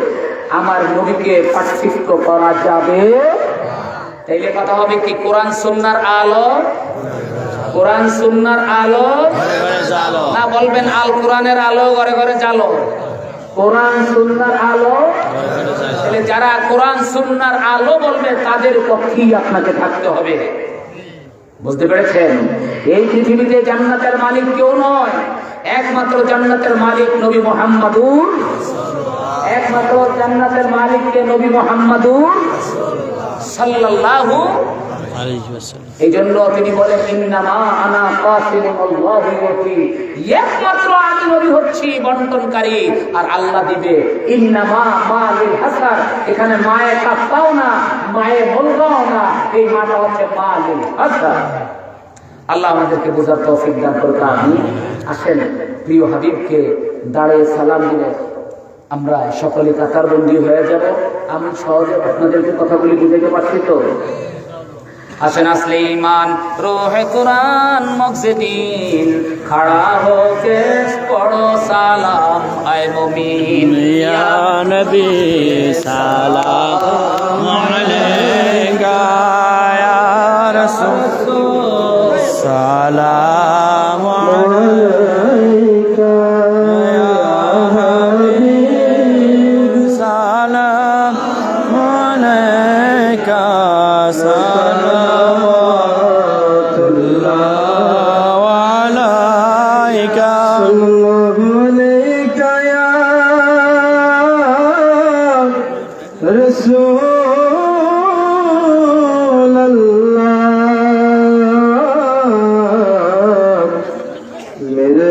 আমার নবীকে পার্থক্য করা যাবে। তাইলে কথা হবে কি কোরআন সুন্নাহর আলো, কোরআন সুন্নাহর আলো না বলবেন আল কোরআনের আলো ঘরে ঘরে জ্বালো, কোরআন সুন্নাহর আলো। তাহলে যারা কোরআন সুন্নাহর আলো বলবে তাদের পক্ষেই আপনাকে থাকতে হবে। বুঝতে পেরেছেন? এই পৃথিবীতে জান্নাতের মালিক কেউ নয়, একমাত্র জান্নাতের মালিক নবী মুহাম্মাদুর, একমাত্র জান্নাতের মালিককে নবী মুহাম্মাদুর সাল্লাল্লাহু আলাইহি ওয়াসাল্লাম। এই জন্য তিনি বলেন ইন্নামা আনা কাসিমুল্লাহি ওয়াকিল, একমাত্র আমি নবী হচ্ছি বন্টনকারী আর আল্লাহ দিবে। ইন্নামা মালিল হাসান, এখানে মায়ের কাফটাও না মায়ের বলগাও না, এই মাটা হচ্ছে মালিল হাসান। আল্লাহ আমাদেরকে বোঝার তৌফিক দান করুন। আমিন। আসেন প্রিয় হাবিবকে দাঁড়িয়ে সালাম দিলে আমরা সকলে কাতারবন্দি হয়ে যাব। আমি সহজে আপনাদেরকে কথাগুলি বুঝাইতে পারছি তো? আসেন আসলে ইমান রোহে কুরআন মগজে দিন খড়া হোকে পড়ো সালাম আয় মুমিন ইয়া নবী সালাম আলাইকা ইয়া রাসূল সালাম আলাইকা ইয়া হাবিব সালাম আলাইকা मेरे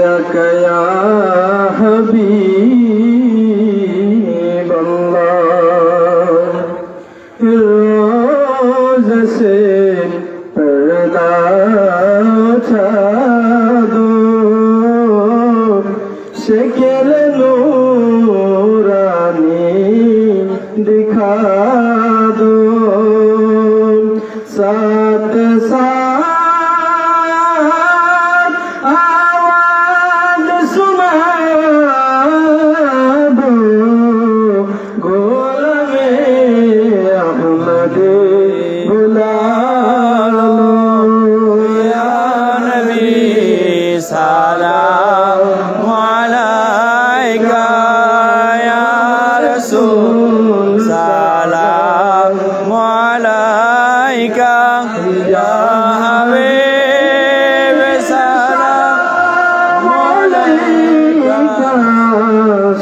ইয়া হাবিব সালাম আলাইকা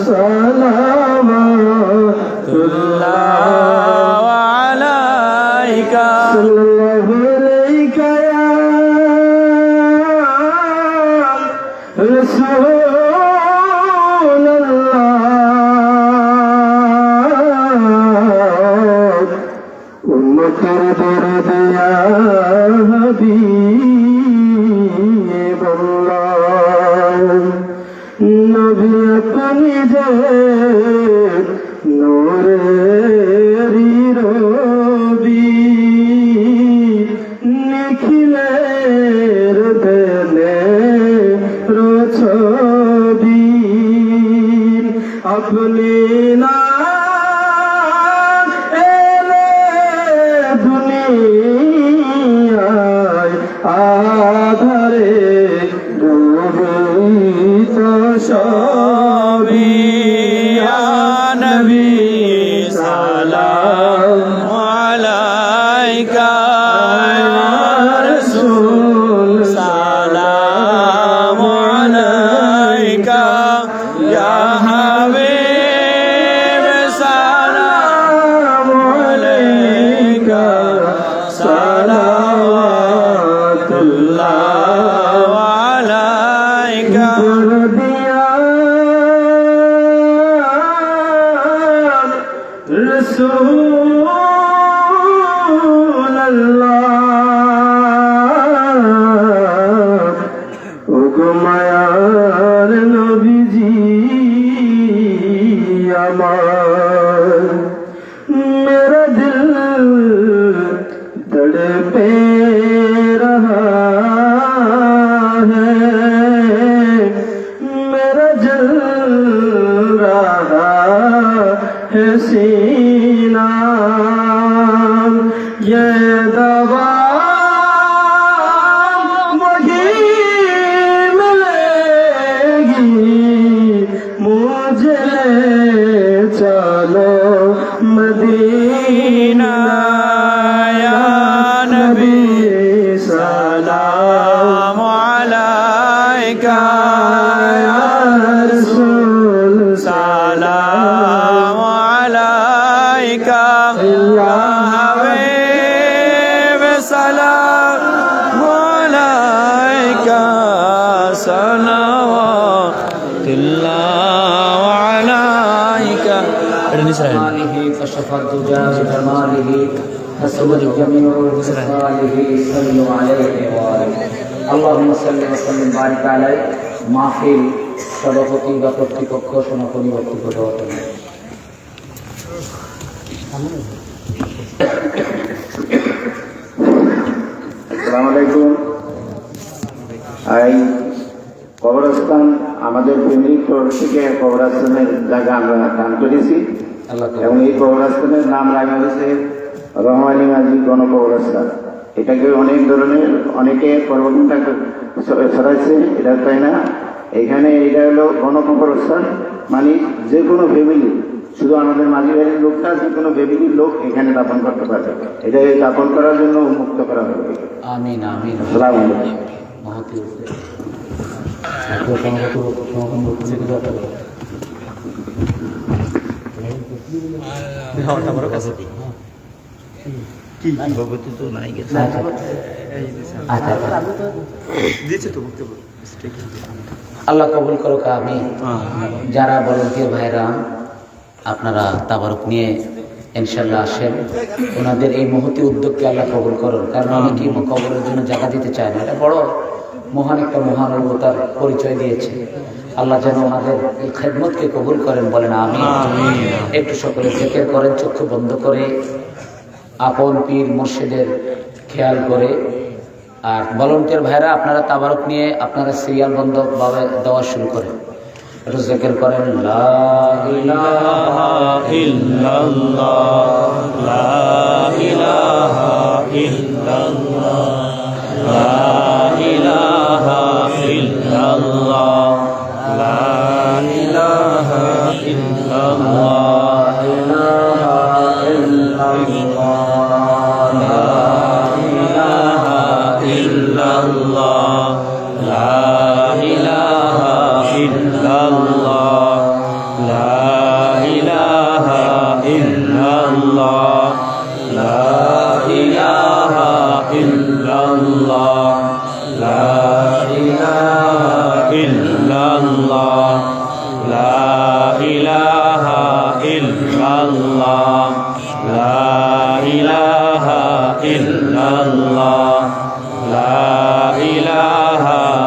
সালামাতুল্লাহ আলাইকা সাল্লাল্লাহু আলাইকা ইয়া রাসূলুল্লাহ উম্মতের দরদ ইয়া হাবিবাল্লাহ নবী আপনি যে নূরেরি রবি নিখিলের দেনে রছবি আপনি না এলে দুনিয়ায় আধারে ডুবিত সবই ইয়া নবী সালাম আলাইকা ইয়া রাসূল সালাম আলাইকা ইয়া হাবিব সালাম আলাইকা সালাওয়াতুল্লাহ আলাইকা রাসূলুল্লাহ ওগো মায়ার নবীজি আমার মেরা দিল তড়পে রহা है मेरा जल रहा है सीना ये दवा वही मिलेगी मुझे चलो मदीना या नबी सलाम अलैका या रसूल सलाम अलैका या हबीब सलाम अलैका सलावतुल्लाह अलैका جماله كشف الدجى بجماله فسبل جميع خصاله صلوا عليه وآله اللهم صل وسلم بارك عليه মাহফিল সভাপতি বা কর্তৃপক্ষ সমাপনী বক্তব্য দেওয়ার জন্য আসসালামু আলাইকুম। এই কবরস্থান আমাদের ফ্যামিলির তরফ থেকে কবরস্থানের জায়গা আমরা দান করেছি আল্লাহ এবং এই কবরস্থানের নাম রাখা হয়েছে রহমানী মাঝি গণকবরস্থান। এটাকে অনেক ধরনের অনেকে পরবর্তীটা ছড়াইছে, এটা তাই না। এখানে এটা হলো গণকবরস্থান, মানে যে কোনো ফ্যামিলি, শুধু আমাদের মাঝি বাড়ির লোকটা যে কোনো ফ্যামিলির লোক এখানে দাপন করতে পারবে। এটা দাপন করার জন্য উন্মুক্ত করা হবে। আমিন আমিন। আসসালামু আলাইকুম। মহতি আল্লাহ কবুল করুক। আমি যারা ভলান্টিয়ার ভাইরা আপনারা তাবারক নিয়ে ইনশাল্লাহ আসেন, ওনাদের এই মহতি উদ্যোগকে আল্লাহ কবুল করুন। কারণ অনেকে কবরের জন্য জায়গা দিতে চায় না, এটা বড় মহান একটা মহানুভবতার পরিচয় দিয়েছে। আল্লাহ যেন ওনাদের এই খেদমতকে কবুল করেন, বলেন আমিন। একটু সকলে জিকির করেন চক্ষু বন্ধ করে, আপন পীর মুর্শিদের খেয়াল করে। আর ভলান্টিয়ার ভাইরা আপনারা তাবারক নিয়ে আপনারা সিরিয়াল বন্ধ ভাবে দেওয়া শুরু করেন। একটু জিকির করেন লা ইলাহা ইল্লাল্লাহ, লা ইলাহা ইল্লাল্লাহ, লা ইলাহা ইল্লাল্লাহ, লা ইলাহা ইল্লাল্লাহ, লা ইলাহা ইল্লাল্লাহ, লা ইলাহা illallah, la ilaha illallah, la ilaha illallah, la ilaha illallah, la ilaha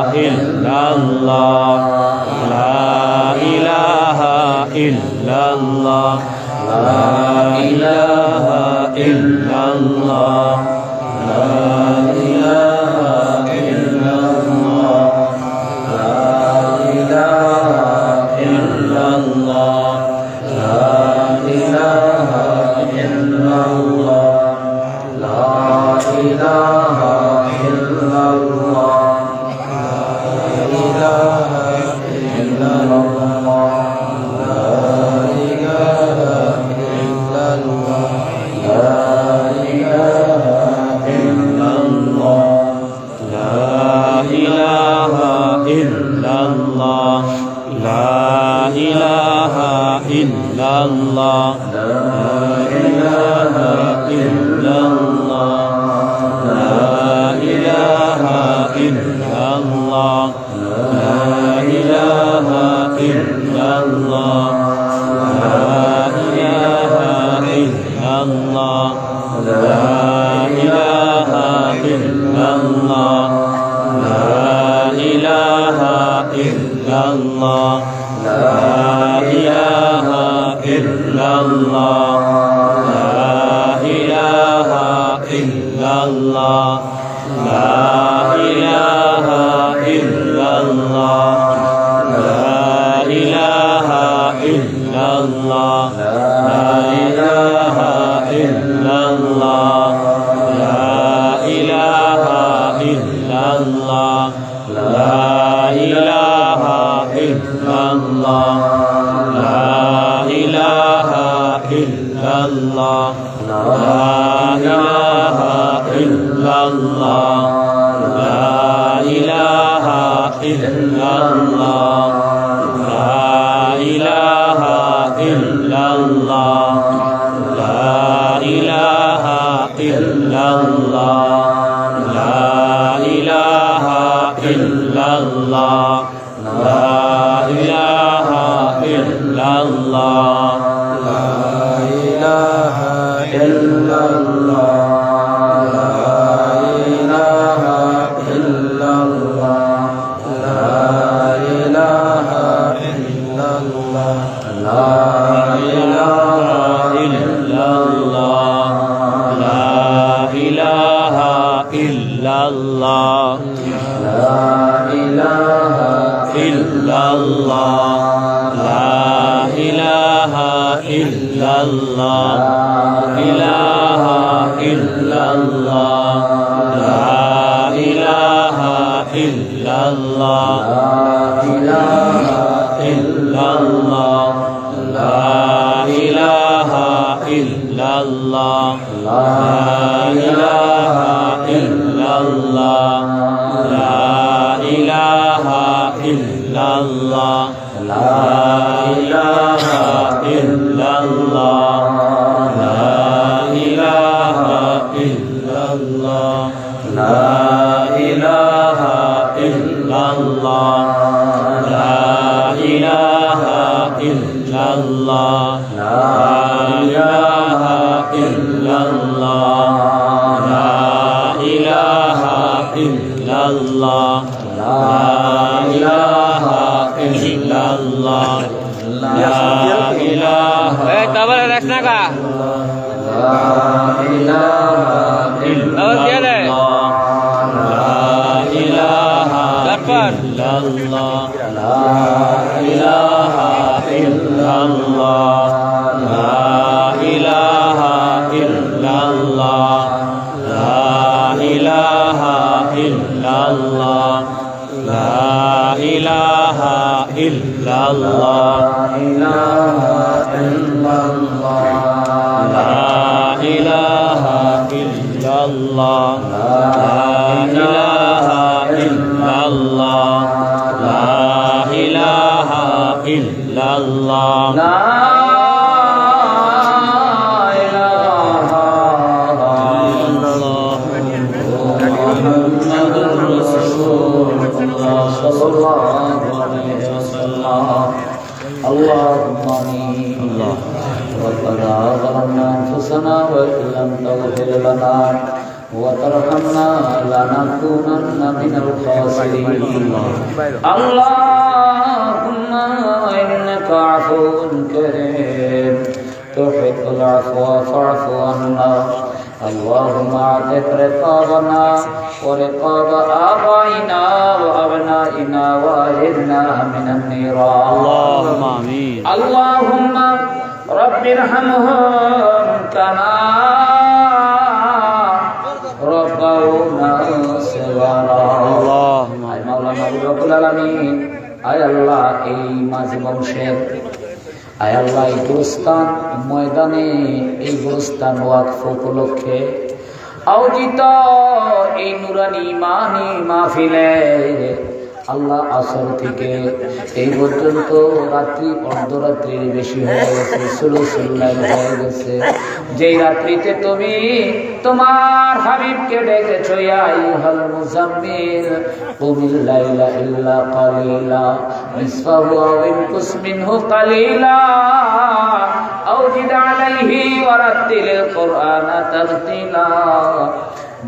illallah, la ilaha illallah, la ilaha illallah, la ilaha illallah, la ilaha illallah, la ilaha illallah, la ilaha illallah, La মুহাম্মাদুর রাসূলুল্লাহ সাল্লাল্লাহু আলাইহি ওয়াসাল্লাম اللهم آمين ربنا ظلمنا أنفسنا وإن لم تغفر لنا وترحمنا لنكونن من الخاسرين اللهم إنك عفو كريم تحب العفو فاعف عنا اللهم اعتق رقابنا ورقاب آبائنا وأبنائنا وأجرنا من النيران اللهم آمين اللهم رب ارحمهم كما ربونا صغارا اللهم مولانا رب العالمين আয় আল্লাহ এই মাঝ বংশের আয় আল্লাহ এই গুরুস্থান ময়দানে এই গুরুস্থান ওয়াকফ উপলক্ষে আয়োজিত এই নুরানি ইমানি মাহফিলে আল্লাহ আসর থেকে এই পর্যন্ত রাত্রি অর্ধরাত্রির বেশি হয়ে গেছে সুলসুল্লাহ হয়ে গেছে যেই রাত্রিতে তুমি তোমার হাবিবকে ডেকেছো ইয়া আইয়ুহাল মুজাম্মিল কুমিল লাইলা ইল্লা কালিলা নিসফাহু আও ইনকুস মিনহু কালিলা আও জিদ আলাইহি ওয়ারাতিলিল কুরআনা তারতিলা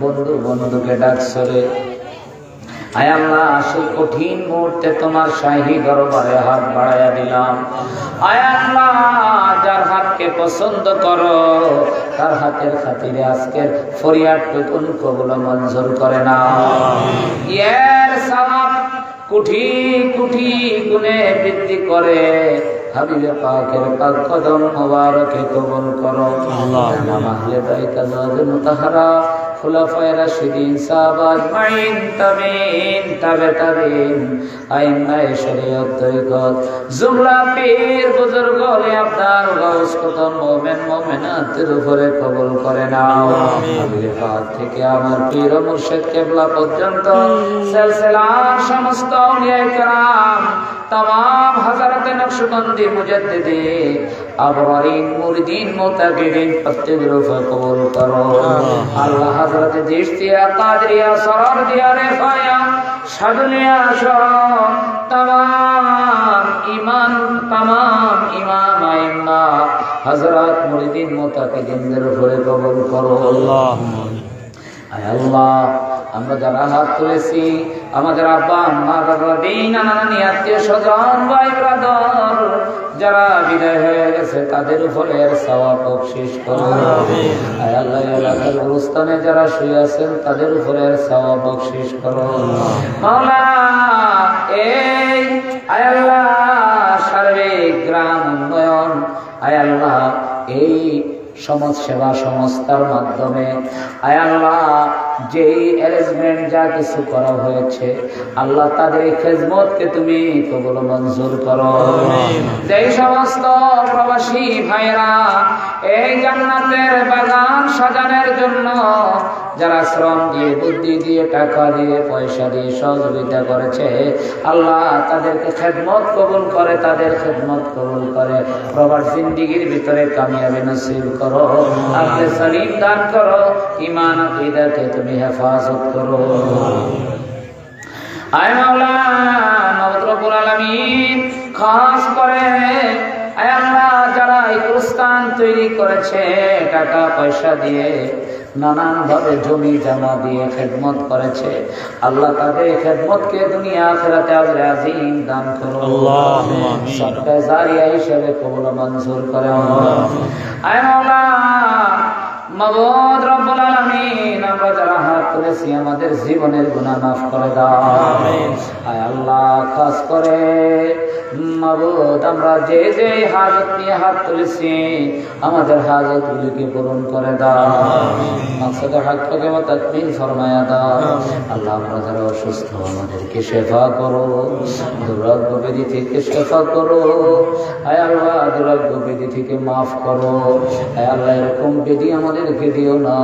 বন্ধুকে ডাকছো রে আয় আল্লাহ সেই কঠিন মুহূর্তে তোমার শাহী দরবারে হাত বাড়াইয়া দিলাম আয় আল্লাহ যার হাতকে পছন্দ করো তার হাতের খাতিরে আজকের ফরিয়াদটুকুন কবুল মঞ্জুর করে নাও এর সওয়াব কোটি কোটি গুণে বৃদ্ধি করে হাবিবে পাকের পাক কদম মোবারকে কবুল করো আল্লাহ আহলে বাইত আজওয়াজে মুতাহহারা খুলাফায়ে রাশিদিন সাহাবা আজমাইন তাবিঈন তাবেঈন আইম্মায়ে শরীয়ত তরিকত জুমলা পীর বুজুর্গ ওলি আবদার গাউস কুতুব মুমিন মুমিনাতের উপরে কবুল করে নাও হাবিবে পাক থেকে আমার পীর ও মুর্শিদ কিবলা পর্যন্ত সিলসিলার সমস্ত আউলিয়ায়ে কেরাম तमाम हज़रत नक्शबंदी मुजद्दिदीन अबरारीन मुरीदीन मुतक़िदीन प्रत्येक रूह कबूल करो अल्लाह हज़रत चिश्तिया कादरिया सरारदिया रिफ़ाया शादुलिया तमाम इमाम आइम्मा हज़रत मुरीदीन मुतक़िदीन रूह कबूल करो अल्लाहुम्मा आय अल्लाह আমরা যারা হাত তুলেছি আমাদের আব্বা আম্মা দাদা দিন নানানি আত্মীয় স্বজন ভাই ব্রাদার যারা বিদায় হয়ে গেছে তাদের উপরে এর সওয়াব বখশিশ করো আয় আল্লাহ এলাকার গুরুস্থানে যারা শুয়ে আছেন তাদের উপরে এর সওয়াব বখশিশ করো মাওলা এই আয় আল্লাহ সার্বিক গ্রাম উন্নয়ন আয় আল্লাহ এই সমাজ সেবা সংস্থার মাধ্যমে আয় আল্লাহ যেই অ্যারেঞ্জমেন্ট যা কিছু করা হয়েছে আল্লাহ তাদের খেদমতকে তুমি কবুল মঞ্জুর করো যেই সমস্ত প্রবাসী ভাইরা এই জান্নাতের বাগান সাজানোর জন্য যারা শ্রম দিয়ে বুদ্ধি দিয়ে টাকা দিয়ে পয়সা দিয়ে সহযোগিতা করেছে আল্লাহ তাদেরকে খেদমত কবুল করে তাদের খেদমত কবুল করে প্রবাস জিন্দেগীর ভিতরে কামিয়াবি নসিব করো আকলে সলিম দান করো ঈমান আকীদাকে তুমি হেফাজত করো আয় মাওলা মাবুদ রব্বুল আলামিন খাস করে আয় আল্লাহ যারা এই গুরুস্থান তৈরি করেছে টাকা পয়সা দিয়ে নানান ভাবে জমি জমা দিয়ে খেদমত করেছে আল্লাহ তাদের খেদমতকে দুনিয়া আখিরাতে আজরে আজিম দান করো আল্লাহুম্মা আমিন সদকা জারিয়া হিসেবে কবুল মঞ্জুর করে আয় মাওলা মাবুদ রব্বুল আলামিন আমরা যারা হাত তুলেছি আমাদের জীবনের গুনাহ মাফ করে দাও আমিন আয় আল্লাহ খাস করে মাবুদ আমরা যে যে হাজত নিয়ে হাত তুলেছি আমাদের হাজতগুলিকে পূরণ করে দাও আমিন মাকসাদে হককে তাকমিল ফরমায়া দাও আল্লাহ আমরা যারা অসুস্থ আমাদেরকে শিফা করো দুরারোগ্য ব্যাধি থেকে শিফা করো আয় আল্লাহ দুরারোগ্য ব্যাধি থেকে মাফ করো আয় আল্লাহ এরকম ব্যাধি আমাদেরকে দিও না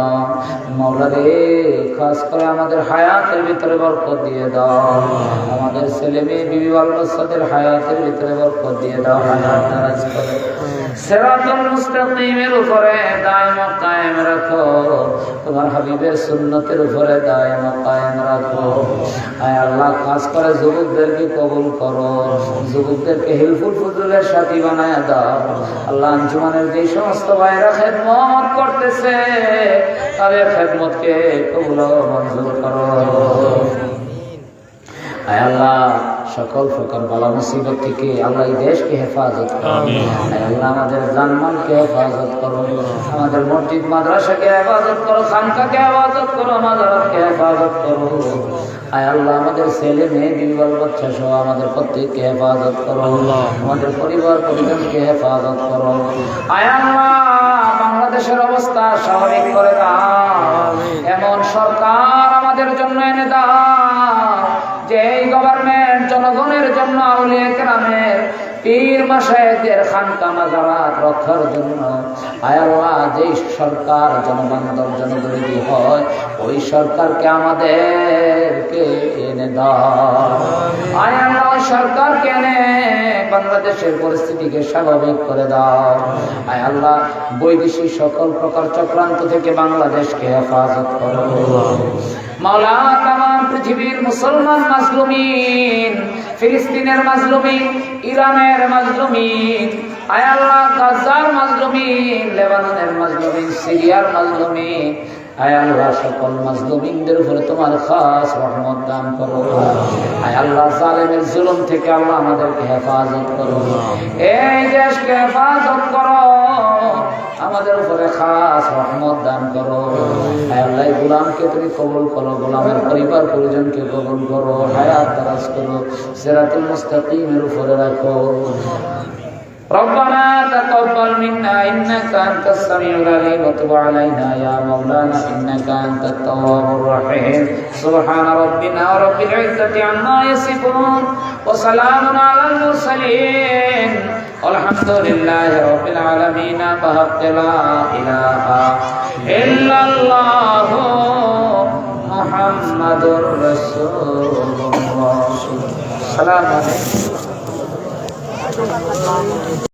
মাওলা রে খাস করে আমাদের হায়াতের ভিতরে বরকত দিয়ে দাও আমাদের ছেলে মেয়ে বিবি বাল বাচ্চাদের হায়াতের ভিতরে বরকত দিয়ে দাও হায়াত দারাজ করো সিরাতুল মুস্তাকিমের উপরে দায়ম কায়েম রাখো, তোমার হাবিবের সুন্নতের উপরে দায়ম কায়েম রাখো। আয় আল্লাহ, খাস করে যুবকদেরকে কবুল করো, যুবকদেরকে হিলফুল ফুজুলের সাথী বানায় দাও। আল্লাহ, আঞ্জুমানের যে সমস্ত ভাইরা খেদমত করতেছে তাদের খেদমতকে কবুল ও মঞ্জুর করো। আয় আল্লাহ, সকল প্রকার বালা মুসিবত থেকে আল্লাহ এই দেশকে হেফাজত করো। আয় আল্লাহ, আমাদের জানমালকে হেফাজত করো, আমাদের মসজিদ মাদ্রাসাকে হেফাজত করো, খানকাকে হেফাজত করো, মাজারকে হেফাজত করো। আয় আল্লাহ, আমাদের ছেলে মেয়ে বিবাহ বাচ্চা সহ আমাদের প্রত্যেককে হেফাজত করো, আমাদের পরিবার পরিজনকে হেফাজত করো। আয় আল্লাহ, বাংলাদেশের অবস্থা স্বাভাবিক করে দাও, এমন সরকার আমাদের জন্য এনে দাও যে এই গভর্নমেন্ট জনগণের জন্য, আউলিয়া কেরামের, পীর মাশায়েখদের খানকা মাজারাত রক্ষার জন্য। আয় আল্লাহ, যে সরকার জনবান্ধব জনদরদী হয় ওই সরকারকে আমাদেরকে এনে দাও। আয় আল্লাহ, সরকারকে এনে বাংলাদেশের পরিস্থিতিকে স্বাভাবিক করে দাও। আয় আল্লাহ, বৈদেশিক সকল প্রকার চক্রান্ত থেকে বাংলাদেশকে হেফাজত করো। মাওলা, তামাম পৃথিবীর মুসলমান মাজলুমিন, ফিলিস্তিনের মাজলুমিন, ইরানের মাজলুমিন, আয় আল্লাহ, গাজার মাজলুমিন, লেবাননের মাজলুমিন, সিরিয়ার মাজলুমিন, আয় আল্লাহ, সকল মাজলুমিনদের উপরে তোমার খাস রহমত দান করো। আয় আল্লাহ, জালেমের জুলুম থেকে আল্লাহ আমাদেরকে হেফাজত করো, এই দেশকে হেফাজত করো, আমাদের উপরে খাস রহমত দান করো। আয় আল্লাহ, গোলামকে তুমি কবুল করো, গোলামের পরিবার পরিজনকে কবুল করো, হায়াত দারাজ করো, সিরাতুল মুস্তাকিমের উপরে রাখো। ربنا تقبل منا إنك أنت السميع العليم وتب علينا يا مولانا إنك أنت التواب الرحيم سبحان ربنا رب العزة عما يصفون وسلام على المرسلين والحمد لله رب العالمين بحق لا إله إلا الله محمد رسول الله. السلام عليكم.